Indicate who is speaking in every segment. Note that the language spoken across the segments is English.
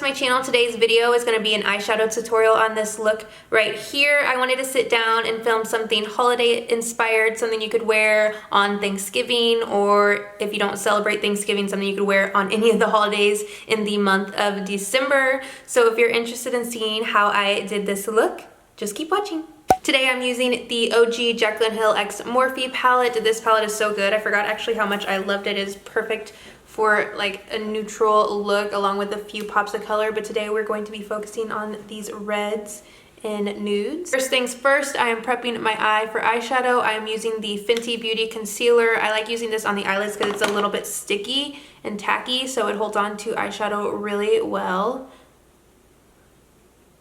Speaker 1: my channel. Today's video is going to be an eyeshadow tutorial on this look right here. I wanted to sit down and film something holiday inspired, something you could wear on Thanksgiving, or if you don't celebrate Thanksgiving, something you could wear on any of the holidays in the month of December. So if you're interested in seeing how I did this look, just keep watching. Today I'm using the OG JACLYN Hill X MORPHE palette. This palette is so good. I forgot actually how much I loved it. It is perfect for like a neutral look along with a few pops of color, but today we're going to be focusing on these reds and nudes. First things first, I am prepping my eye for eyeshadow. I am using the Fenty Beauty concealer. I like using this on the eyelids because it's a little bit sticky and tacky, so it holds on to eyeshadow really well.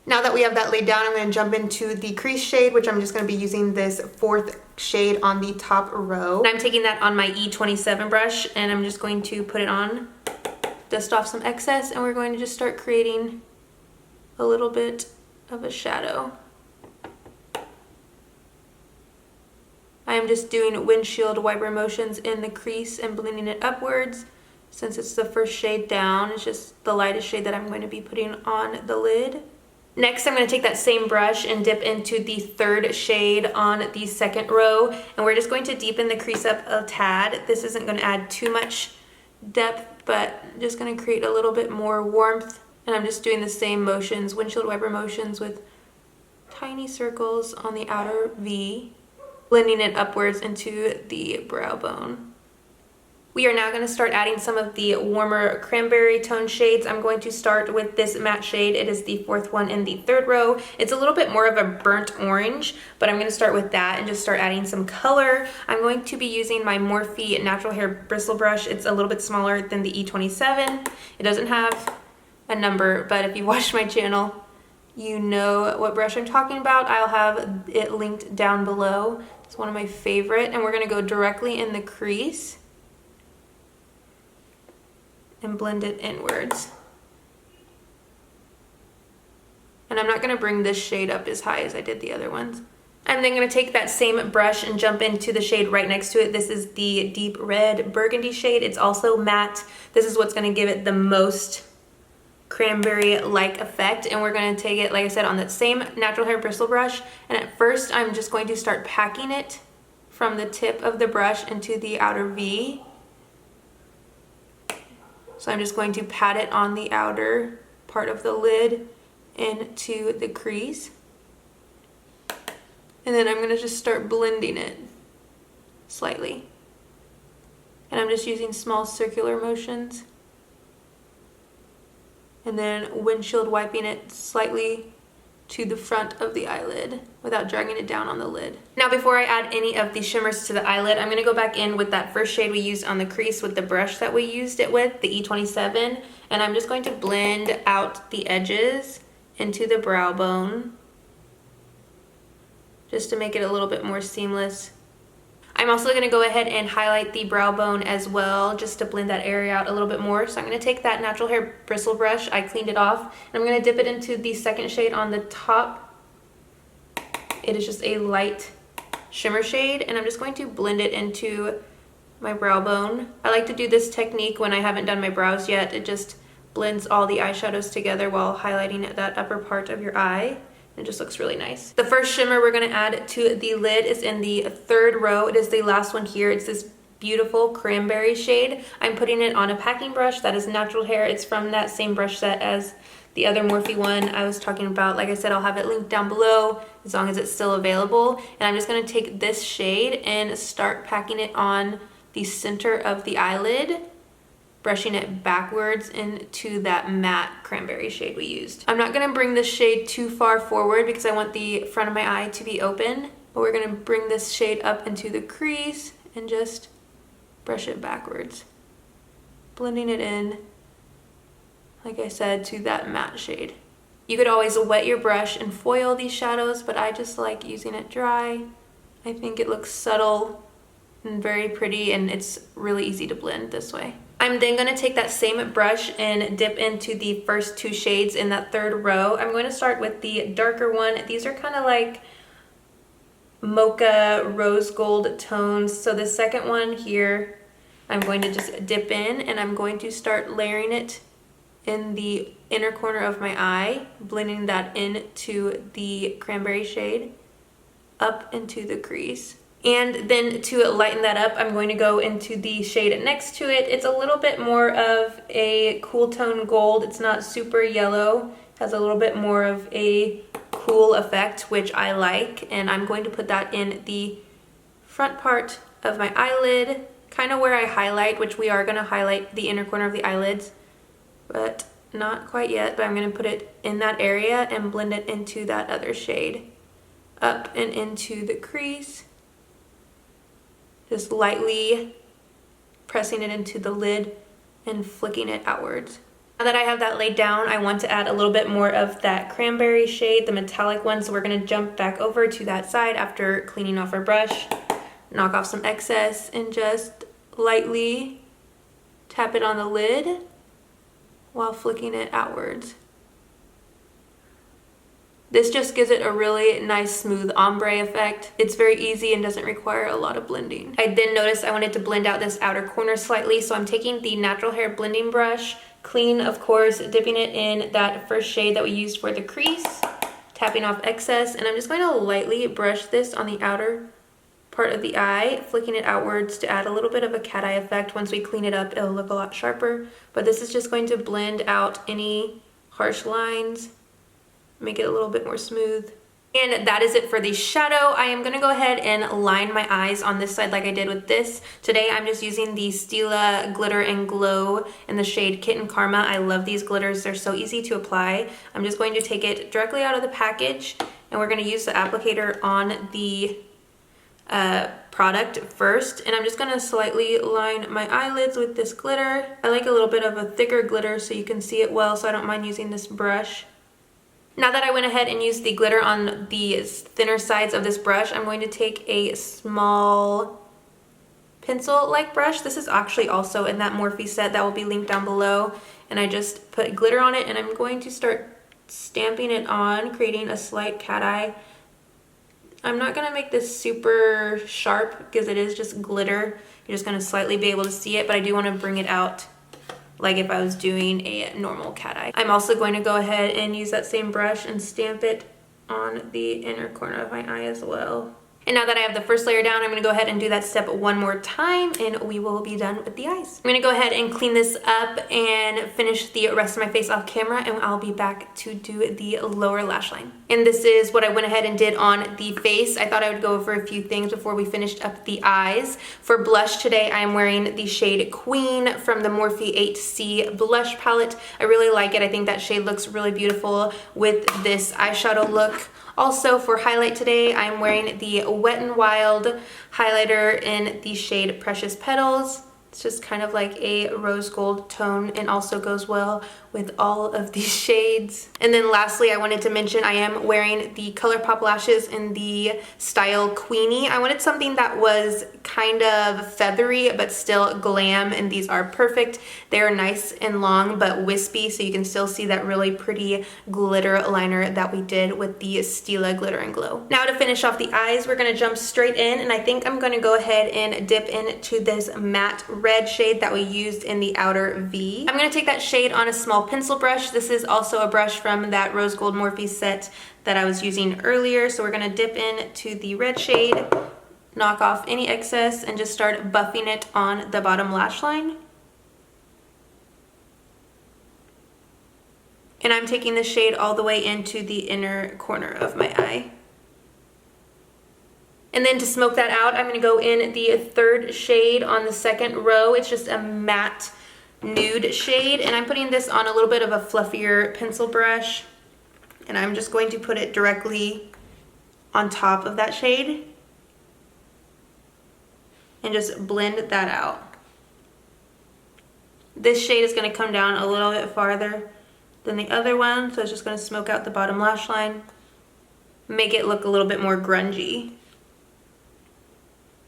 Speaker 1: Now that we have that laid down, I'm going to jump into the crease shade, which I'm just going to be using this 4th shade on the top row. And I'm taking that on my E27 brush, and I'm just going to put it on, dust off some excess, and we're going to just start creating a little bit of a shadow. I am just doing windshield wiper motions in the crease and blending it upwards. Since it's the first shade down, it's just the lightest shade that I'm going to be putting on the lid. Next, I'm going to take that same brush and dip into the 3rd shade on the 2nd row, and we're just going to deepen the crease up a tad. This isn't going to add too much depth, but just going to create a little bit more warmth, and I'm just doing the same motions, windshield wiper motions with tiny circles on the outer V, blending it upwards into the brow bone. We are now going to start adding some of the warmer cranberry tone shades. I'm going to start with this matte shade. It is the 4th one in the 3rd row. It's a little bit more of a burnt orange, but I'm going to start with that and just start adding some color. I'm going to be using my Morphe natural hair bristle brush. It's a little bit smaller than the E27. It doesn't have a number, but if you watch my channel, you know what brush I'm talking about. I'll have it linked down below. It's one of my favorite, and we're going to go directly in the crease and blend it inwards. And I'm not going to bring this shade up as high as I did the other ones. I'm then going to take that same brush and jump into the shade right next to it. This is the deep red burgundy shade. It's also matte. This is what's going to give it the most cranberry-like effect, and we're going to take it, like I said, on that same natural hair bristle brush, and at first I'm just going to start packing it from the tip of the brush into the outer V. So I'm just going to pat it on the outer part of the lid into the crease. And then I'm going to just start blending it slightly. And I'm just using small circular motions. And then windshield wiping it slightly to the front of the eyelid without dragging it down on the lid. Now before I add any of the shimmers to the eyelid, I'm going to go back in with that first shade we used on the crease with the brush that we used it with, the E27, and I'm just going to blend out the edges into the brow bone just to make it a little bit more seamless. I'm also going to go ahead and highlight the brow bone as well, just to blend that area out a little bit more. So I'm going to take that natural hair bristle brush, I cleaned it off, and I'm going to dip it into the 2nd shade on the top. It is just a light shimmer shade, and I'm just going to blend it into my brow bone. I like to do this technique when I haven't done my brows yet. It just blends all the eyeshadows together while highlighting that upper part of your eye. It just looks really nice. The first shimmer we're going to add to the lid is in the 3rd row. It is the last one here. It's this beautiful cranberry shade. I'm putting it on a packing brush that is natural hair. It's from that same brush set as the other Morphe one I was talking about. Like I said, I'll have it linked down below as long as it's still available. And I'm just going to take this shade and start packing it on the center of the eyelid, brushing it backwards into that matte cranberry shade we used. I'm not going to bring this shade too far forward because I want the front of my eye to be open, but we're going to bring this shade up into the crease and just brush it backwards, blending it in, like I said, to that matte shade. You could always wet your brush and foil these shadows, but I just like using it dry. I think it looks subtle and very pretty, and it's really easy to blend this way. I'm then going to take that same brush and dip into the first 2 shades in that 3rd row. I'm going to start with the darker one. These are kind of like mocha rose gold tones. So the 2nd one here, I'm going to just dip in and I'm going to start layering it in the inner corner of my eye, blending that into the Cranberry shade up into the crease. And then to lighten that up, I'm going to go into the shade next to it. It's a little bit more of a cool tone gold. It's not super yellow. It has a little bit more of a cool effect, which I like. And I'm going to put that in the front part of my eyelid, kind of where I highlight, which we are going to highlight the inner corner of the eyelids, but not quite yet. But I'm going to put it in that area and blend it into that other shade, up and into the crease. Just lightly pressing it into the lid and flicking it outwards. Now that I have that laid down, I want to add a little bit more of that Cranberry shade, the metallic one. So we're going to jump back over to that side after cleaning off our brush, knock off some excess, and just lightly tap it on the lid while flicking it outwards. This just gives it a really nice smooth ombre effect. It's very easy and doesn't require a lot of blending. I then noticed I wanted to blend out this outer corner slightly, so I'm taking the natural hair blending brush, clean of course, dipping it in that first shade that we used for the crease, tapping off excess, and I'm just going to lightly brush this on the outer part of the eye, flicking it outwards to add a little bit of a cat eye effect. Once we clean it up, it'll look a lot sharper, but this is just going to blend out any harsh lines, make it a little bit more smooth. And that is it for the shadow. I am going to go ahead and line my eyes on this side like I did with this. Today I'm just using the STILA Glitter and Glow in the shade Kitten Karma. I love these glitters. They're so easy to apply. I'm just going to take it directly out of the package, and we're going to use the applicator on the product first, and I'm just going to slightly line my eyelids with this glitter. I like a little bit of a thicker glitter so you can see it well, so I don't mind using this brush. Now that I went ahead and used the glitter on the thinner sides of this brush, I'm going to take a small pencil-like brush. This is actually also in that Morphe set that will be linked down below, and I just put glitter on it, and I'm going to start stamping it on, creating a slight cat eye. I'm not going to make this super sharp because it is just glitter. You're just going to slightly be able to see it, but I do want to bring it out like if I was doing a normal cat eye. I'm also going to go ahead and use that same brush and stamp it on the inner corner of my eye as well. And now that I have the first layer down, I'm going to go ahead and do that step one more time, and we will be done with the eyes. I'm going to go ahead and clean this up and finish the rest of my face off camera, and I'll be back to do the lower lash line. And this is what I went ahead and did on the face. I thought I would go over a few things before we finished up the eyes. For blush today, I am wearing the shade Queen from the Morphe 8C blush palette. I really like it. I think that shade looks really beautiful with this eyeshadow look. Also for highlight today, I'm wearing the Wet n Wild highlighter in the shade Precious Petals. It's just kind of like a rose gold tone and also goes well with all of these shades. And then lastly, I wanted to mention I am wearing the ColourPop lashes in the style Queenie. I wanted something that was kind of feathery but still glam, and these are perfect. They're nice and long but wispy, so you can still see that really pretty glitter liner that we did with the Stila Glitter and Glow. Now to finish off the eyes, we're gonna jump straight in, and I think I'm gonna go ahead and dip into this matte red shade that we used in the outer V. I'm gonna take that shade on a small pencil brush. This is also a brush from that rose gold Morphe set that I was using earlier. So we're gonna dip into the red shade, knock off any excess, and just start buffing it on the bottom lash line. And I'm taking the shade all the way into the inner corner of my eye. And then to smoke that out, I'm going to go in the third shade on the second row. It's just a matte nude shade, and I'm putting this on a little bit of a fluffier pencil brush, and I'm just going to put it directly on top of that shade and just blend that out. This shade is going to come down a little bit farther than the other one, so it's just going to smoke out the bottom lash line, make it look a little bit more grungy.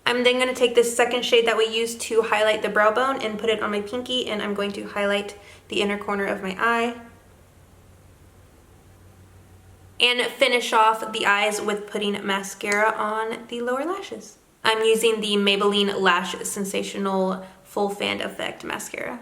Speaker 1: I'm then going to take this second shade that we used to highlight the brow bone and put it on my pinky, and I'm going to highlight the inner corner of my eye. And finish off the eyes with putting mascara on the lower lashes. I'm using the Maybelline Lash Sensational Full Fan Effect Mascara.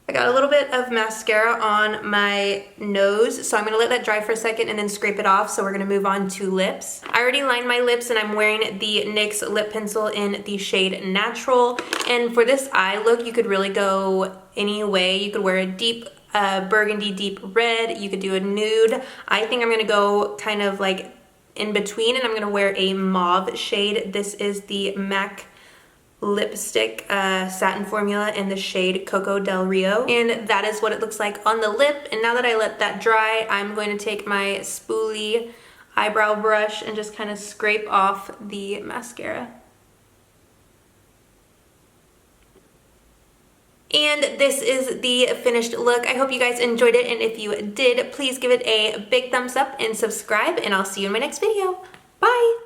Speaker 1: I got a little bit of mascara on my nose, so I'm gonna let that dry for a second and then scrape it off. So we're gonna move on to lips. I already lined my lips and I'm wearing the NYX lip pencil in the shade Natural. And for this eye look, you could really go any way. You could wear a deep burgundy deep red, you could do a nude. I think I'm gonna go kind of like in between, and I'm gonna wear a mauve shade. This is the MAC lipstick satin formula in the shade Coco del Rio, and that is what it looks like on the lip. And now that I let that dry, I'm going to take my spoolie eyebrow brush and just kind of scrape off the mascara. And this is the finished look. I hope you guys enjoyed it, and if you did, please give it a big thumbs up and subscribe, and I'll see you in my next video. Bye!